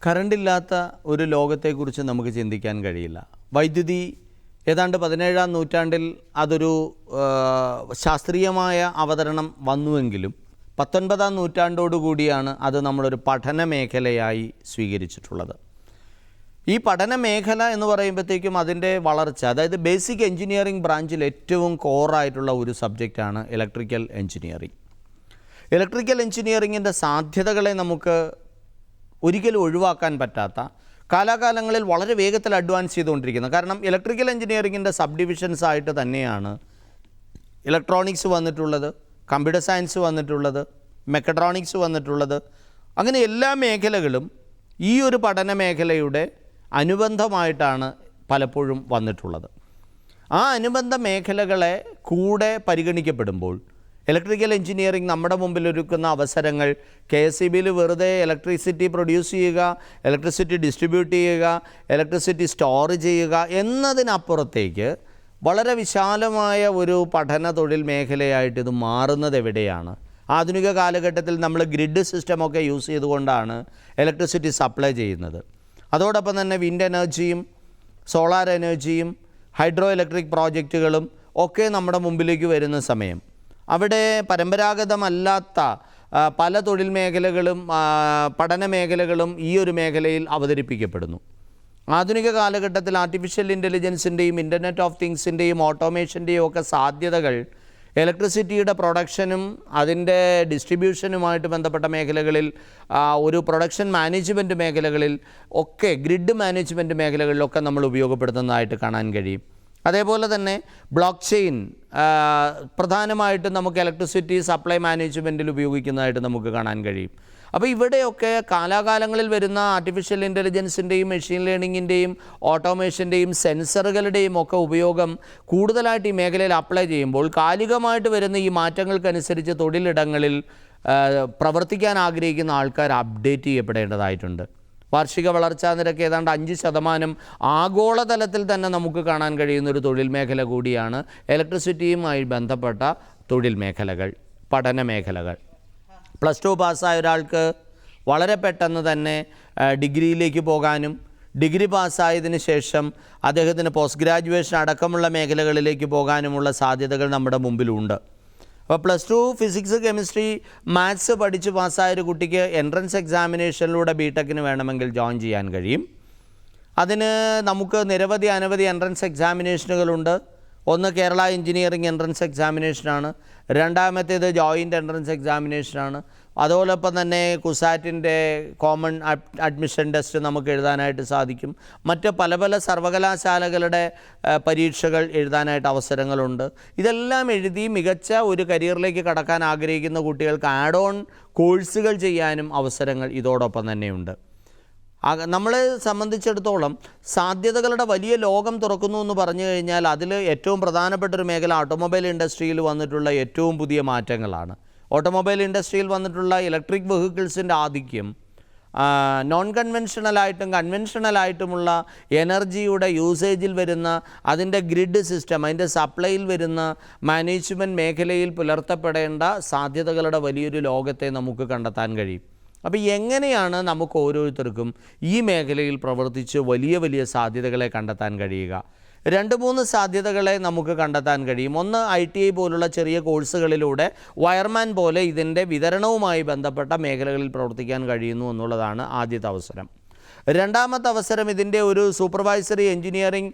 കറണ്ടില്ലാത്ത ഒരു ലോകത്തെക്കുറിച്ച് നമുക്ക് ചിന്തിക്കാൻ കഴിയില്ല. വൈദ്യുതി ഏതാണ്ട് 17-ാം നൂറ്റാണ്ടിൽ അതൊരു ശാസ്ത്രീയമായ അവതരണം വന്നുവെങ്കിലും 19-ാം നൂറ്റാണ്ടോടുകൂടിയാണ് അത് നമ്മളൊരു പഠന മേഖലയായി സ്വീകരിച്ചിട്ടുള്ളത്. ഈ പഠന മേഖല എന്ന് പറയുമ്പോഴത്തേക്കും അതിൻ്റെ വളർച്ച, അതായത് ബേസിക് എഞ്ചിനീയറിംഗ് ബ്രാഞ്ചിൽ ഏറ്റവും കോറായിട്ടുള്ള ഒരു സബ്ജക്റ്റാണ് ഇലക്ട്രിക്കൽ എഞ്ചിനീയറിംഗ്. ഇലക്ട്രിക്കൽ എഞ്ചിനീയറിങ്ങിൻ്റെ സാധ്യതകളെ നമുക്ക് ഒരിക്കലും ഒഴിവാക്കാൻ പറ്റാത്ത, കാലാകാലങ്ങളിൽ വളരെ വേഗത്തിൽ അഡ്വാൻസ് ചെയ്തുകൊണ്ടിരിക്കുന്നത്. കാരണം ഇലക്ട്രിക്കൽ എഞ്ചിനീയറിങ്ങിൻ്റെ സബ് ഡിവിഷൻസ് ആയിട്ട് തന്നെയാണ് ഇലക്ട്രോണിക്സ് വന്നിട്ടുള്ളത്, കമ്പ്യൂട്ടർ സയൻസ് വന്നിട്ടുള്ളത്, മെക്കട്രോണിക്സ് വന്നിട്ടുള്ളത്. അങ്ങനെ എല്ലാ മേഖലകളും ഈ ഒരു പഠന മേഖലയുടെ അനുബന്ധമായിട്ടാണ് പലപ്പോഴും വന്നിട്ടുള്ളത്. ആ അനുബന്ധ മേഖലകളെ കൂടെ പരിഗണിക്കപ്പെടുമ്പോൾ ഇലക്ട്രിക്കൽ എഞ്ചിനീയറിംഗ് നമ്മുടെ മുമ്പിൽ ഒരുക്കുന്ന അവസരങ്ങൾ KSEBയിൽ വെറുതെ ഇലക്ട്രിസിറ്റി പ്രൊഡ്യൂസ് ചെയ്യുക, ഇലക്ട്രിസിറ്റി ഡിസ്ട്രിബ്യൂട്ട് ചെയ്യുക, ഇലക്ട്രിസിറ്റി സ്റ്റോർ ചെയ്യുക എന്നതിനപ്പുറത്തേക്ക് വളരെ വിശാലമായ ഒരു പഠന തൊഴിൽ മേഖലയായിട്ട് ഇത് മാറുന്നത് എവിടെയാണ്? ആധുനിക കാലഘട്ടത്തിൽ നമ്മൾ ഗ്രിഡ് സിസ്റ്റമൊക്കെ യൂസ് ചെയ്തുകൊണ്ടാണ് ഇലക്ട്രിസിറ്റി സപ്ലൈ ചെയ്യുന്നത്. അതോടൊപ്പം തന്നെ വിൻഡ് എനർജിയും സോളാർ എനർജിയും ഹൈഡ്രോ ഇലക്ട്രിക് പ്രോജക്റ്റുകളും ഒക്കെ നമ്മുടെ മുമ്പിലേക്ക് വരുന്ന സമയം അവിടെ പരമ്പരാഗതമല്ലാത്ത പല തൊഴിൽ മേഖലകളും പഠന മേഖലകളും ഈ ഒരു മേഖലയിൽ അവതരിപ്പിക്കപ്പെടുന്നു. ആധുനിക കാലഘട്ടത്തിൽ ആർട്ടിഫിഷ്യൽ ഇൻ്റലിജൻസിൻ്റെയും ഇൻ്റർനെറ്റ് ഓഫ് തിങ്സിൻ്റെയും ഓട്ടോമേഷൻ്റെയും ഒക്കെ സാധ്യതകൾ ഇലക്ട്രിസിറ്റിയുടെ പ്രൊഡക്ഷനും അതിൻ്റെ ഡിസ്ട്രിബ്യൂഷനുമായിട്ട് ബന്ധപ്പെട്ട മേഖലകളിൽ, ഒരു പ്രൊഡക്ഷൻ മാനേജ്മെൻറ്റ് മേഖലകളിൽ ഒക്കെ, ഗ്രിഡ് മാനേജ്മെൻറ്റ് മേഖലകളിലൊക്കെ നമ്മൾ ഉപയോഗപ്പെടുത്തുന്നതായിട്ട് കാണാൻ കഴിയും. അതേപോലെ തന്നെ ബ്ലോക്ക് ചെയിൻ പ്രധാനമായിട്ടും നമുക്ക് ഇലക്ട്രിസിറ്റി സപ്ലൈ മാനേജ്മെൻറ്റിൽ ഉപയോഗിക്കുന്നതായിട്ട് നമുക്ക് കാണാൻ കഴിയും. അപ്പോൾ ഇവിടെയൊക്കെ കാലാകാലങ്ങളിൽ വരുന്ന ആർട്ടിഫിഷ്യൽ ഇൻ്റലിജൻസിൻ്റെയും മെഷീൻ ലേണിങ്ങിൻ്റെയും ഓട്ടോമേഷൻ്റെയും സെൻസറുകളുടെയും ഒക്കെ ഉപയോഗം കൂടുതലായിട്ട് ഈ മേഖലയിൽ അപ്ലൈ ചെയ്യുമ്പോൾ കാലികമായിട്ട് വരുന്ന ഈ മാറ്റങ്ങൾക്കനുസരിച്ച് തൊഴിലിടങ്ങളിൽ പ്രവർത്തിക്കാൻ ആഗ്രഹിക്കുന്ന ആൾക്കാർ അപ്ഡേറ്റ് ചെയ്യപ്പെടേണ്ടതായിട്ടുണ്ട്. വാർഷിക വളർച്ചാ നിരക്ക് ഏതാണ്ട് 5% ആഗോളതലത്തിൽ തന്നെ നമുക്ക് കാണാൻ കഴിയുന്നൊരു തൊഴിൽ മേഖല കൂടിയാണ് ഇലക്ട്രിസിറ്റിയുമായി ബന്ധപ്പെട്ട തൊഴിൽ മേഖലകൾ, പഠന മേഖലകൾ. +2 പാസ്സായ ഒരാൾക്ക് വളരെ പെട്ടെന്ന് തന്നെ ഡിഗ്രിയിലേക്ക് പോകാനും ഡിഗ്രി പാസ്സായതിനു ശേഷം അദ്ദേഹത്തിന് പോസ്റ്റ് ഗ്രാജുവേഷൻ അടക്കമുള്ള മേഖലകളിലേക്ക് പോകാനുമുള്ള സാധ്യതകൾ നമ്മുടെ മുമ്പിലുണ്ട്. അപ്പോൾ +2 ഫിസിക്സ്, കെമിസ്ട്രി, മാത്സ് പഠിച്ച് പാസ്സായൊരു കുട്ടിക്ക് എൻട്രൻസ് എക്സാമിനേഷനിലൂടെ BTechന് വേണമെങ്കിൽ ജോയിൻ ചെയ്യാൻ കഴിയും. അതിന് നമുക്ക് അനവധി എൻട്രൻസ് എക്സാമിനേഷനുകളുണ്ട്. ഒന്ന് കേരള എഞ്ചിനീയറിംഗ് എൻട്രൻസ് എക്സാമിനേഷനാണ്, രണ്ടാമത്തേത് ജോയിൻ്റ് എൻട്രൻസ് എക്സാമിനേഷനാണ്. അതോടൊപ്പം തന്നെ കുസാറ്റിൻ്റെ കോമൺ അഡ്മിഷൻ ടെസ്റ്റ് നമുക്ക് എഴുതാനായിട്ട് സാധിക്കും. മറ്റ് പല സർവകലാശാലകളുടെ പരീക്ഷകൾ എഴുതാനായിട്ട് അവസരങ്ങളുണ്ട്. ഇതെല്ലാം എഴുതി മികച്ച ഒരു കരിയറിലേക്ക് കടക്കാൻ ആഗ്രഹിക്കുന്ന കുട്ടികൾക്ക് ആഡ് ഓൺ കോഴ്സുകൾ ചെയ്യാനും അവസരങ്ങൾ ഇതോടൊപ്പം തന്നെയുണ്ട്. നമ്മളെ സംബന്ധിച്ചിടത്തോളം സാധ്യതകളുടെ വലിയ ലോകം തുറക്കുന്നു എന്ന് പറഞ്ഞു കഴിഞ്ഞാൽ അതിൽ ഏറ്റവും പ്രധാനപ്പെട്ടൊരു മേഖല ഓട്ടോമൊബൈൽ ഇൻഡസ്ട്രിയിൽ വന്നിട്ടുള്ള ഏറ്റവും പുതിയ മാറ്റങ്ങളാണ്. ഓട്ടോമൊബൈൽ ഇൻഡസ്ട്രിയിൽ വന്നിട്ടുള്ള ഇലക്ട്രിക് വെഹിക്കിൾസിൻ്റെ ആധിക്യം നോൺ കൺവെൻഷണലായിട്ടും കൺവെൻഷണലായിട്ടുമുള്ള എനർജിയുടെ യൂസേജിൽ വരുന്ന അതിൻ്റെ ഗ്രിഡ് സിസ്റ്റം, അതിൻ്റെ സപ്ലൈയിൽ വരുന്ന മാനേജ്മെൻറ്റ് മേഖലയിൽ പുലർത്തപ്പെടേണ്ട സാധ്യതകളുടെ വലിയൊരു ലോകത്തെ നമുക്ക് കണ്ടെത്താൻ കഴിയും. അപ്പോൾ എങ്ങനെയാണ് നമുക്ക് ഓരോരുത്തർക്കും ഈ മേഖലയിൽ പ്രവർത്തിച്ച് വലിയ സാധ്യതകളെ കണ്ടെത്താൻ കഴിയുക? 2-3 സാധ്യതകളെ നമുക്ക് കണ്ടെത്താൻ കഴിയും. ഒന്ന്, ITI പോലുള്ള ചെറിയ കോഴ്സുകളിലൂടെ വയർമാൻ പോലെ ഇതിൻ്റെ വിതരണവുമായി ബന്ധപ്പെട്ട മേഖലകളിൽ പ്രവർത്തിക്കാൻ കഴിയുന്നു എന്നുള്ളതാണ് ആദ്യത്തെ അവസരം. രണ്ടാമത്തെ അവസരം, ഇതിൻ്റെ ഒരു സൂപ്പർവൈസറി എഞ്ചിനീയറിംഗ്,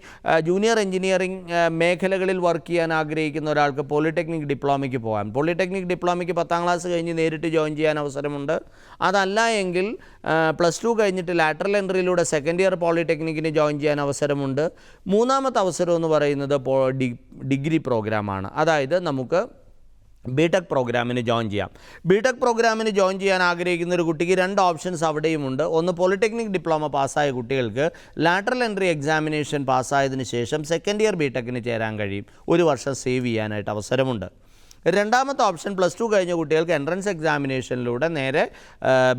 ജൂനിയർ എഞ്ചിനീയറിംഗ് മേഖലകളിൽ വർക്ക് ചെയ്യാൻ ആഗ്രഹിക്കുന്ന ഒരാൾക്ക് പോളിടെക്നിക് ഡിപ്ലോമയ്ക്ക് പോകാം. പോളിടെക്നിക് ഡിപ്ലോമയ്ക്ക് 10ാം ക്ലാസ് കഴിഞ്ഞ് നേരിട്ട് ജോയിൻ ചെയ്യാൻ അവസരമുണ്ട്. അതല്ല എങ്കിൽ +2 കഴിഞ്ഞിട്ട് ലാറ്ററൽ എൻട്രിയിലൂടെ സെക്കൻഡ് ഇയർ പോളിടെക്നിക്കിന് ജോയിൻ ചെയ്യാൻ അവസരമുണ്ട്. മൂന്നാമത്തെ അവസരം എന്ന് പറയുന്നത് ഡിഗ്രി പ്രോഗ്രാമാണ്. അതായത് നമുക്ക് BTech പ്രോഗ്രാമിന് ജോയിൻ ചെയ്യാം. BTech പ്രോഗ്രാമിന് ജോയിൻ ചെയ്യാൻ ആഗ്രഹിക്കുന്ന ഒരു കുട്ടിക്ക് 2 ഓപ്ഷൻസ് അവിടെയുമുണ്ട്. ഒന്ന്, പോളിടെക്നിക് ഡിപ്ലോമ പാസ്സായ കുട്ടികൾക്ക് ലാറ്ററൽ എൻട്രി എക്സാമിനേഷൻ പാസ്സായതിനു ശേഷം സെക്കൻഡ് ഇയർ BTechന് ചേരാൻ കഴിയും. 1 വർഷം സേവ് ചെയ്യാനായിട്ട് അവസരമുണ്ട്. രണ്ടാമത്തെ ഓപ്ഷൻ, +2 കഴിഞ്ഞ കുട്ടികൾക്ക് എൻട്രൻസ് എക്സാമിനേഷനിലൂടെ നേരെ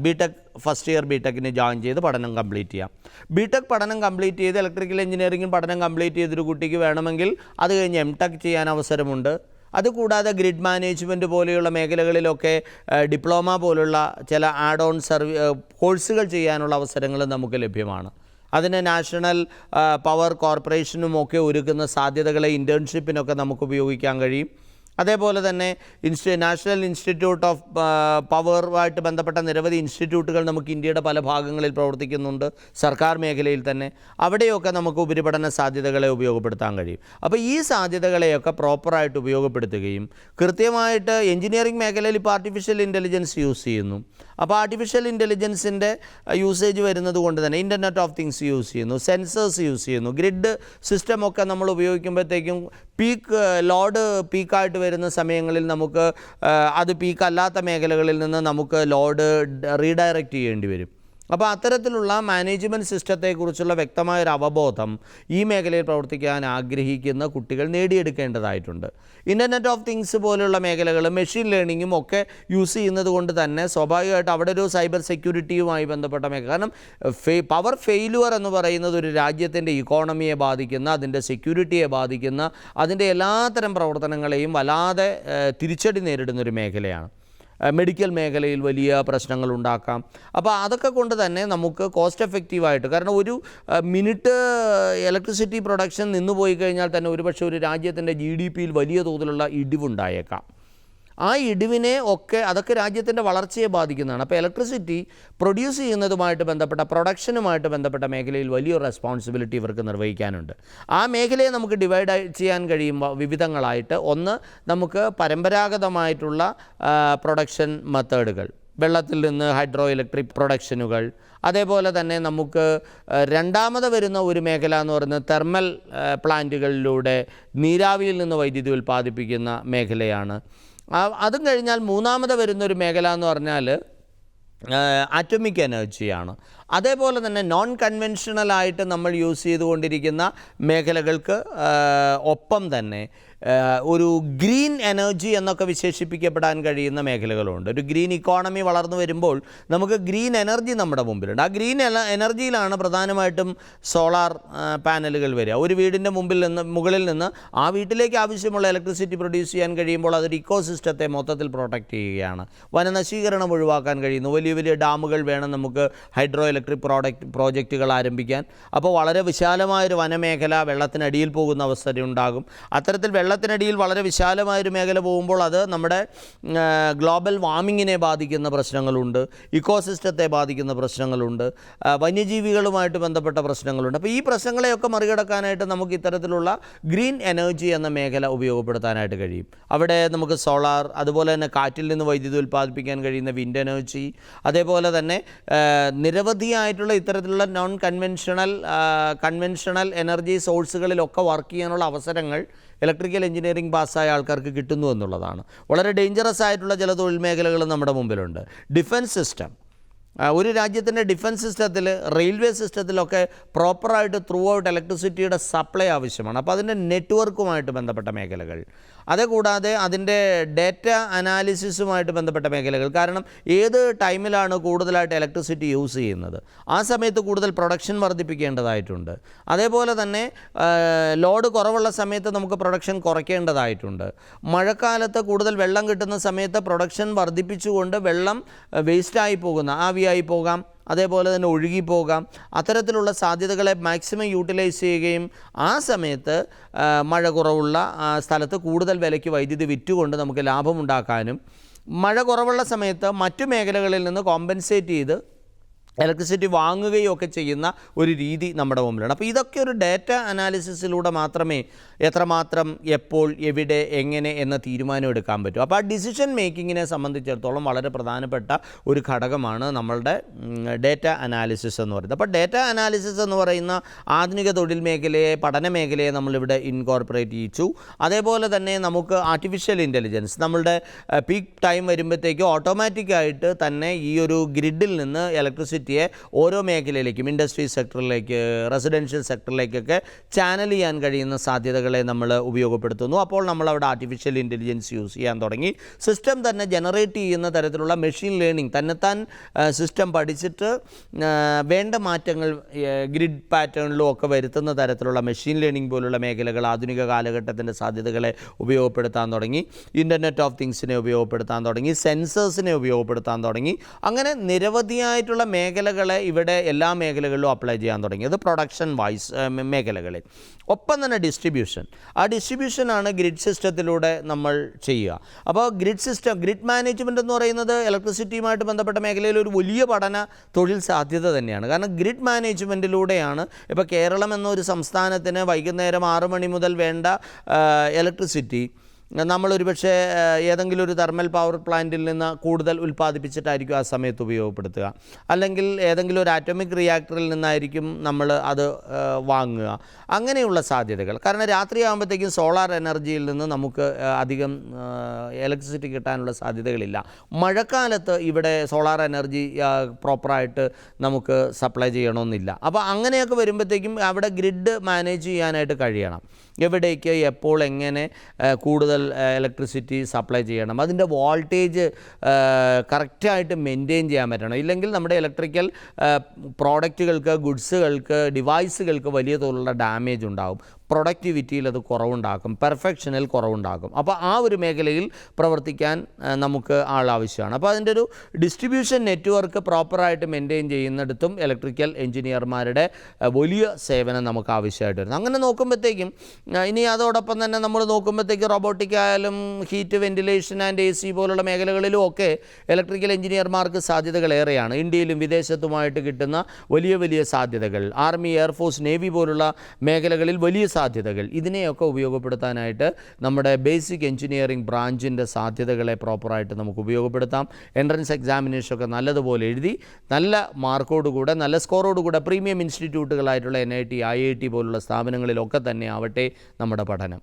BTech ഫസ്റ്റ് ഇയർ BTechന് ജോയിൻ ചെയ്ത് പഠനം കംപ്ലീറ്റ് ചെയ്യാം. BTech പഠനം കംപ്ലീറ്റ് ചെയ്ത് ഇലക്ട്രിക്കൽ എഞ്ചിനീയറിംഗിൽ പഠനം കംപ്ലീറ്റ് ചെയ്തൊരു കുട്ടിക്ക് വേണമെങ്കിൽ അത് കഴിഞ്ഞ് MTech ചെയ്യാൻ അവസരമുണ്ട്. അതുകൂടാതെ ഗ്രിഡ് മാനേജ്മെൻറ്റ് പോലെയുള്ള മേഖലകളിലൊക്കെ ഡിപ്ലോമ പോലുള്ള ചില ആഡ് ഓൺ കോഴ്സുകൾ ചെയ്യാനുള്ള അവസരങ്ങൾ നമുക്ക് ലഭ്യമാണ്. അതിന് നാഷണൽ പവർ കോർപ്പറേഷനുമൊക്കെ ഒരുക്കുന്ന സാധ്യതകളെ ഇൻറ്റേൺഷിപ്പിനൊക്കെ നമുക്ക് ഉപയോഗിക്കാൻ കഴിയും. അതേപോലെ തന്നെ നാഷണൽ ഇൻസ്റ്റിറ്റ്യൂട്ട് ഓഫ് പവറുമായിട്ട് ബന്ധപ്പെട്ട നിരവധി ഇൻസ്റ്റിറ്റ്യൂട്ടുകൾ നമുക്ക് ഇന്ത്യയുടെ പല ഭാഗങ്ങളിൽ പ്രവർത്തിക്കുന്നുണ്ട്, സർക്കാർ മേഖലയിൽ തന്നെ. അവിടെയൊക്കെ നമുക്ക് ഉപരിപഠന സാധ്യതകളെ ഉപയോഗപ്പെടുത്താൻ കഴിയും. അപ്പോൾ ഈ സാധ്യതകളെയൊക്കെ പ്രോപ്പറായിട്ട് ഉപയോഗപ്പെടുത്തുകയും കൃത്യമായിട്ട് എഞ്ചിനീയറിംഗ് മേഖലയിൽ ഇപ്പോൾ ആർട്ടിഫിഷ്യൽ ഇൻ്റലിജൻസ് യൂസ് ചെയ്യുന്നു. അപ്പോൾ ആർട്ടിഫിഷ്യൽ ഇൻ്റലിജൻസിൻ്റെ യൂസേജ് വരുന്നത് കൊണ്ട് തന്നെ ഇൻ്റർനെറ്റ് ഓഫ് തിങ്സ് യൂസ് ചെയ്യുന്നു, സെൻസേഴ്സ് യൂസ് ചെയ്യുന്നു, ഗ്രിഡ് സിസ്റ്റമൊക്കെ നമ്മൾ ഉപയോഗിക്കുമ്പോഴത്തേക്കും ലോഡ് പീക്കായിട്ട് വരുന്ന സമയങ്ങളിൽ നമുക്ക് അത് പീക്കല്ലാത്ത മേഖലകളിൽ നിന്ന് നമുക്ക് ലോഡ് റീഡയറക്റ്റ് ചെയ്യേണ്ടി വരും. അപ്പോൾ അത്തരത്തിലുള്ള മാനേജ്മെൻറ്റ് സിസ്റ്റത്തെക്കുറിച്ചുള്ള വ്യക്തമായൊരു അവബോധം ഈ മേഖലയിൽ പ്രവർത്തിക്കാൻ ആഗ്രഹിക്കുന്ന കുട്ടികൾ നേടിയെടുക്കേണ്ടതായിട്ടുണ്ട്. ഇൻ്റർനെറ്റ് ഓഫ് തിങ്സ് പോലുള്ള മേഖലകൾ മെഷീൻ ലേണിങ്ങും ഒക്കെ യൂസ് ചെയ്യുന്നത് കൊണ്ട് തന്നെ സ്വാഭാവികമായിട്ട് അവിടെ ഒരു സൈബർ സെക്യൂരിറ്റിയുമായി ബന്ധപ്പെട്ട മേഖല. കാരണം പവർ ഫെയിലുവർ എന്ന് പറയുന്നത് ഒരു രാജ്യത്തിൻ്റെ ഇക്കോണമിയെ ബാധിക്കുന്ന, അതിൻ്റെ സെക്യൂരിറ്റിയെ ബാധിക്കുന്ന, അതിൻ്റെ എല്ലാത്തരം പ്രവർത്തനങ്ങളെയും വല്ലാതെ തിരിച്ചടി നേരിടുന്നൊരു മേഖലയാണ്. മെഡിക്കൽ മേഖലയിൽ വലിയ പ്രശ്നങ്ങൾ ഉണ്ടാക്കാം. അപ്പോൾ അതൊക്കെ കൊണ്ട് തന്നെ നമുക്ക് കോസ്റ്റ് എഫക്റ്റീവായിട്ട്, കാരണം ഒരു മിനിറ്റ് ഇലക്ട്രിസിറ്റി പ്രൊഡക്ഷൻ നിന്നുപോയി കഴിഞ്ഞാൽ തന്നെ ഒരുപക്ഷെ ഒരു രാജ്യത്തിൻ്റെ GDPയിൽ വലിയ തോതിലുള്ള ഇടിവുണ്ടായേക്കാം. ആ ഇടിവിനെ അതൊക്കെ രാജ്യത്തിൻ്റെ വളർച്ചയെ ബാധിക്കുന്നതാണ്. അപ്പോൾ ഇലക്ട്രിസിറ്റി പ്രൊഡ്യൂസ് ചെയ്യുന്നതുമായിട്ട് ബന്ധപ്പെട്ട, പ്രൊഡക്ഷനുമായിട്ട് ബന്ധപ്പെട്ട മേഖലയിൽ വലിയൊരു റെസ്പോൺസിബിലിറ്റി ഇവർക്ക് നിർവഹിക്കാനുണ്ട്. ആ മേഖലയെ നമുക്ക് ഡിവൈഡ് ചെയ്യാൻ കഴിയുമ്പോൾ വിവിധങ്ങളായിട്ട്, ഒന്ന് നമുക്ക് പരമ്പരാഗതമായിട്ടുള്ള പ്രൊഡക്ഷൻ മെത്തേഡുകൾ, വെള്ളത്തിൽ നിന്ന് ഹൈഡ്രോ ഇലക്ട്രിക് പ്രൊഡക്ഷനുകൾ. അതേപോലെ തന്നെ നമുക്ക് രണ്ടാമത് വരുന്ന ഒരു മേഖല എന്ന് പറയുന്നത് തെർമൽ പ്ലാന്റുകളിലൂടെ നീരാവിയിൽ നിന്ന് വൈദ്യുതി ഉൽപ്പാദിപ്പിക്കുന്ന മേഖലയാണ്. അതും കഴിഞ്ഞാൽ മൂന്നാമത് വരുന്നൊരു മേഖല എന്ന് പറഞ്ഞാൽ ആറ്റോമിക് എനർജിയാണ്. അതേപോലെ തന്നെ നോൺ കൺവെൻഷണലായിട്ട് നമ്മൾ യൂസ് ചെയ്തുകൊണ്ടിരിക്കുന്ന മേഖലകൾക്ക് ഒപ്പം തന്നെ ഒരു ഗ്രീൻ എനർജി എന്നൊക്കെ വിശേഷിപ്പിക്കപ്പെടാൻ കഴിയുന്ന മേഖലകളുണ്ട്. ഒരു ഗ്രീൻ ഇക്കോണമി വളർന്നു വരുമ്പോൾ നമുക്ക് ഗ്രീൻ എനർജി നമ്മുടെ മുമ്പിലുണ്ട്. ആ ഗ്രീൻ എനർജിയിലാണ് പ്രധാനമായിട്ടും സോളാർ പാനലുകൾ വരിക. ഒരു വീടിൻ്റെ മുകളിൽ നിന്ന് ആ വീട്ടിലേക്ക് ആവശ്യമുള്ള ഇലക്ട്രിസിറ്റി പ്രൊഡ്യൂസ് ചെയ്യാൻ കഴിയുമ്പോൾ അതൊരു ഇക്കോ സിസ്റ്റത്തെ മൊത്തത്തിൽ പ്രൊട്ടക്റ്റ് ചെയ്യുകയാണ്. വനനശീകരണം ഒഴിവാക്കാൻ കഴിയുന്നു. വലിയ വലിയ ഡാമുകൾ വേണം നമുക്ക് ഹൈഡ്രോ ഇലക്ട്രിക് പ്രോജക്റ്റുകൾ ആരംഭിക്കാൻ. അപ്പോൾ വളരെ വിശാലമായൊരു വനമേഖല വെള്ളത്തിനടിയിൽ പോകുന്ന അവസ്ഥ ഉണ്ടാകും. അത്തരത്തിൽ വെള്ളത്തിനടിയിൽ വളരെ വിശാലമായൊരു മേഖല പോകുമ്പോൾ അത് നമ്മുടെ ഗ്ലോബൽ വാർമിങ്ങിനെ ബാധിക്കുന്ന പ്രശ്നങ്ങളുണ്ട്, ഇക്കോസിസ്റ്റത്തെ ബാധിക്കുന്ന പ്രശ്നങ്ങളുണ്ട്, വന്യജീവികളുമായിട്ട് ബന്ധപ്പെട്ട പ്രശ്നങ്ങളുണ്ട്. അപ്പോൾ ഈ പ്രശ്നങ്ങളെയൊക്കെ മറികടക്കാനായിട്ട് നമുക്ക് ഇത്തരത്തിലുള്ള ഗ്രീൻ എനർജി എന്ന മേഖല ഉപയോഗപ്പെടുത്താനായിട്ട് കഴിയും. അവിടെ നമുക്ക് സോളാർ, അതുപോലെ തന്നെ കാറ്റിൽ നിന്ന് വൈദ്യുതി ഉൽപ്പാദിപ്പിക്കാൻ കഴിയുന്ന വിൻഡ് എനർജി, അതേപോലെ തന്നെ നിരവധിയായിട്ടുള്ള ഇത്തരത്തിലുള്ള നോൺ കൺവെൻഷണൽ എനർജി സോഴ്സുകളിലൊക്കെ വർക്ക് ചെയ്യാനുള്ള അവസരങ്ങൾ ഇലക്ട്രിക്കൽ എഞ്ചിനീയറിംഗ് പാസ്സായ ആൾക്കാർക്ക് കിട്ടുന്നു എന്നുള്ളതാണ്. വളരെ ഡേഞ്ചറസ് ആയിട്ടുള്ള ചില തൊഴിൽ മേഖലകൾ നമ്മുടെ മുമ്പിലുണ്ട്. ഡിഫൻസ് സിസ്റ്റം, ഒരു രാജ്യത്തിൻ്റെ ഡിഫൻസ് സിസ്റ്റത്തിൽ, റെയിൽവേ സിസ്റ്റത്തിലൊക്കെ പ്രോപ്പറായിട്ട് ത്രൂ ഔട്ട് ഇലക്ട്രിസിറ്റിയുടെ സപ്ലൈ ആവശ്യമാണ്. അപ്പോൾ അതിൻ്റെ നെറ്റ്വർക്കുമായിട്ട് ബന്ധപ്പെട്ട മേഖലകൾ, അതുകൂടാതെ അതിൻ്റെ ഡേറ്റ അനാലിസിസുമായിട്ട് ബന്ധപ്പെട്ട മേഖലകൾ. കാരണം ഏത് ടൈമിലാണ് കൂടുതലായിട്ട് ഇലക്ട്രിസിറ്റി യൂസ് ചെയ്യുന്നത്, ആ സമയത്ത് കൂടുതൽ പ്രൊഡക്ഷൻ വർദ്ധിപ്പിക്കേണ്ടതായിട്ടുണ്ട്. അതേപോലെ തന്നെ ലോഡ് കുറവുള്ള സമയത്ത് നമുക്ക് പ്രൊഡക്ഷൻ കുറയ്ക്കേണ്ടതായിട്ടുണ്ട്. മഴക്കാലത്ത് കൂടുതൽ വെള്ളം കിട്ടുന്ന സമയത്ത് പ്രൊഡക്ഷൻ വർദ്ധിപ്പിച്ചുകൊണ്ട് വെള്ളം വേസ്റ്റായി പോകുന്ന, ആവിയായി പോകാം, അതേപോലെ തന്നെ ഒഴുകിപ്പോകാം. അത്തരത്തിലുള്ള സാധ്യതകളെ മാക്സിമം യൂട്ടിലൈസ് ചെയ്യുകയും ആ സമയത്ത് മഴ കുറവുള്ള സ്ഥലത്ത് കൂടുതൽ വിലയ്ക്ക് വൈദ്യുതി വിറ്റുകൊണ്ട് നമുക്ക് ലാഭമുണ്ടാക്കാനും, മഴ കുറവുള്ള സമയത്ത് മറ്റു മേഖലകളിൽ നിന്ന് കോമ്പൻസേറ്റ് ചെയ്ത് ഇലക്ട്രിസിറ്റി വാങ്ങുകയും ഒക്കെ ചെയ്യുന്ന ഒരു രീതി നമ്മുടെ മുമ്പിലാണ്. അപ്പോൾ ഇതൊക്കെ ഒരു ഡാറ്റ അനാലിസിസിലൂടെ മാത്രമേ എത്രമാത്രം, എപ്പോൾ, എവിടെ, എങ്ങനെ എന്ന തീരുമാനം എടുക്കാൻ പറ്റും. അപ്പോൾ ആ ഡിസിഷൻ മേക്കിങ്ങിനെ സംബന്ധിച്ചിടത്തോളം വളരെ പ്രധാനപ്പെട്ട ഒരു ഘടകമാണ് നമ്മളുടെ ഡാറ്റ അനാലിസിസ് എന്ന് പറയുന്നത്. അപ്പോൾ ഡാറ്റ അനാലിസിസ് എന്ന് പറയുന്ന ആധുനിക തൊഴിൽ മേഖലയെ, പഠന മേഖലയെ നമ്മളിവിടെ ഇൻകോർപ്പറേറ്റ് ചെയ്യിച്ചു. അതേപോലെ തന്നെ നമുക്ക് ആർട്ടിഫിഷ്യൽ ഇൻ്റലിജൻസ്, നമ്മളുടെ പീക്ക് ടൈം വരുമ്പോഴത്തേക്കും ഓട്ടോമാറ്റിക്കായിട്ട് തന്നെ ഈ ഒരു ഗ്രിഡിൽ നിന്ന് ഇലക്ട്രിസിറ്റി ഇലക്ട്രിസിറ്റിയെ ഓരോ മേഖലയിലേക്കും, ഇൻഡസ്ട്രി സെക്ടറിലേക്ക്, റെസിഡൻഷ്യൽ സെക്ടറിലേക്കൊക്കെ ചാനൽ ചെയ്യാൻ കഴിയുന്ന സാധ്യതകളെ നമ്മൾ ഉപയോഗപ്പെടുത്തുന്നു. അപ്പോൾ നമ്മളവിടെ ആർട്ടിഫിഷ്യൽ ഇൻ്റലിജൻസ് യൂസ് ചെയ്യാൻ തുടങ്ങി. സിസ്റ്റം തന്നെ ജനറേറ്റ് ചെയ്യുന്ന തരത്തിലുള്ള മെഷീൻ ലേണിംഗ്, തന്നെത്താൻ സിസ്റ്റം പഠിച്ചിട്ട് വേണ്ട മാറ്റങ്ങൾ ഗ്രിഡ് പാറ്റേണിലും ഒക്കെ വരുത്തുന്ന തരത്തിലുള്ള മെഷീൻ ലേണിംഗ് പോലുള്ള മേഖലകൾ ആധുനിക കാലഘട്ടത്തിൻ്റെ സാധ്യതകളെ ഉപയോഗപ്പെടുത്താൻ തുടങ്ങി. ഇൻ്റർനെറ്റ് ഓഫ് തിങ്സിനെ ഉപയോഗപ്പെടുത്താൻ തുടങ്ങി, സെൻസേഴ്സിനെ ഉപയോഗപ്പെടുത്താൻ തുടങ്ങി. അങ്ങനെ നിരവധിയായിട്ടുള്ള മേഖലകളെ ഇവിടെ എല്ലാ മേഖലകളിലും അപ്ലൈ ചെയ്യാൻ തുടങ്ങി. അത് പ്രൊഡക്ഷൻ മേഖലകളിൽ. ഒപ്പം തന്നെ ഡിസ്ട്രിബ്യൂഷൻ, ആ ഡിസ്ട്രിബ്യൂഷനാണ് ഗ്രിഡ് സിസ്റ്റത്തിലൂടെ നമ്മൾ ചെയ്യുക. അപ്പോൾ ഗ്രിഡ് മാനേജ്മെൻറ്റ് എന്ന് പറയുന്നത് ഇലക്ട്രിസിറ്റിയുമായിട്ട് ബന്ധപ്പെട്ട മേഖലയിൽ ഒരു വലിയ പഠന തൊഴിൽ സാധ്യത തന്നെയാണ്. കാരണം ഗ്രിഡ് മാനേജ്മെൻറ്റിലൂടെയാണ് ഇപ്പോൾ കേരളം എന്നൊരു സംസ്ഥാനത്തിന് വൈകുന്നേരം 6 മണി മുതൽ വേണ്ട ഇലക്ട്രിസിറ്റി നമ്മളൊരു പക്ഷേ ഏതെങ്കിലും ഒരു തെർമൽ പവർ പ്ലാന്റിൽ നിന്ന് കൂടുതൽ ഉൽപ്പാദിപ്പിച്ചിട്ടായിരിക്കും ആ സമയത്ത് ഉപയോഗപ്പെടുത്തുക, അല്ലെങ്കിൽ ഏതെങ്കിലും ഒരു ആറ്റോമിക് റിയാക്ടറിൽ നിന്നായിരിക്കും നമ്മൾ അത് വാങ്ങുക. അങ്ങനെയുള്ള സാധ്യതകൾ, കാരണം രാത്രിയാകുമ്പോഴത്തേക്കും സോളാർ എനർജിയിൽ നിന്ന് നമുക്ക് അധികം ഇലക്ട്രിസിറ്റി കിട്ടാനുള്ള സാധ്യതകളില്ല. മഴക്കാലത്ത് ഇവിടെ സോളാർ എനർജി പ്രോപ്പറായിട്ട് നമുക്ക് സപ്ലൈ ചെയ്യണമെന്നില്ല. അപ്പോൾ അങ്ങനെയൊക്കെ വരുമ്പോഴത്തേക്കും അവിടെ ഗ്രിഡ് മാനേജ് ചെയ്യാനായിട്ട് കഴിയണം. എവിടേക്ക് എപ്പോൾ എങ്ങനെ കൂടുതൽ ഇലക്ട്രിസിറ്റി സപ്ലൈ ചെയ്യണം, അതിൻ്റെ വോൾട്ടേജ് കറക്റ്റായിട്ട് മെയിൻറ്റെയിൻ ചെയ്യാൻ പറ്റണം. ഇല്ലെങ്കിൽ നമ്മുടെ ഇലക്ട്രിക്കൽ പ്രോഡക്റ്റുകൾക്ക്, ഗുഡ്സുകൾക്ക്, ഡിവൈസുകൾക്ക് വലിയ തോതിലുള്ള ഡാമേജ് ഉണ്ടാകും. പ്രൊഡക്ടിവിറ്റിയിൽ അത് കുറവുണ്ടാക്കും, പെർഫെക്ഷനിൽ കുറവുണ്ടാക്കും. അപ്പോൾ ആ ഒരു മേഖലയിൽ പ്രവർത്തിക്കാൻ നമുക്ക് ആവശ്യമാണ്. അപ്പോൾ അതിൻ്റെ ഒരു ഡിസ്ട്രിബ്യൂഷൻ നെറ്റ്വർക്ക് പ്രോപ്പറായിട്ട് മെയിൻറ്റെയിൻ ചെയ്യുന്നിടത്തും ഇലക്ട്രിക്കൽ എഞ്ചിനീയർമാരുടെ വലിയ സേവനം നമുക്ക് ആവശ്യമായിട്ട് വരുന്നു. അങ്ങനെ നോക്കുമ്പോഴത്തേക്കും ഇനി അതോടൊപ്പം തന്നെ നമ്മൾ നോക്കുമ്പോഴത്തേക്ക് റോബോട്ടിക് ആയാലും ഹീറ്റ്, വെന്റിലേഷൻ ആൻഡ് AC പോലുള്ള മേഖലകളിലും ഒക്കെ ഇലക്ട്രിക്കൽ എഞ്ചിനീയർമാർക്ക് സാധ്യതകൾ ഏറെയാണ്. ഇന്ത്യയിലും വിദേശത്തുമായിട്ട് കിട്ടുന്ന വലിയ വലിയ സാധ്യതകൾ, ആർമി, എയർഫോഴ്സ്, നേവി പോലുള്ള മേഖലകളിൽ വലിയ സാധ്യതകൾ, ഇതിനെയൊക്കെ ഉപയോഗപ്പെടുത്താനായിട്ട് നമ്മുടെ ബേസിക് എഞ്ചിനീയറിംഗ് ബ്രാഞ്ചിൻ്റെ സാധ്യതകളെ പ്രോപ്പറായിട്ട് നമുക്ക് ഉപയോഗപ്പെടുത്താം. എൻട്രൻസ് എക്സാമിനേഷനൊക്കെ നല്ലതുപോലെ എഴുതി നല്ല മാർക്കോടുകൂടെ, നല്ല സ്കോറോടുകൂടെ പ്രീമിയം ഇൻസ്റ്റിറ്റ്യൂട്ടുകളായിട്ടുള്ള NIT, IIT പോലുള്ള സ്ഥാപനങ്ങളിലൊക്കെ തന്നെ ആവട്ടെ നമ്മുടെ പഠനം.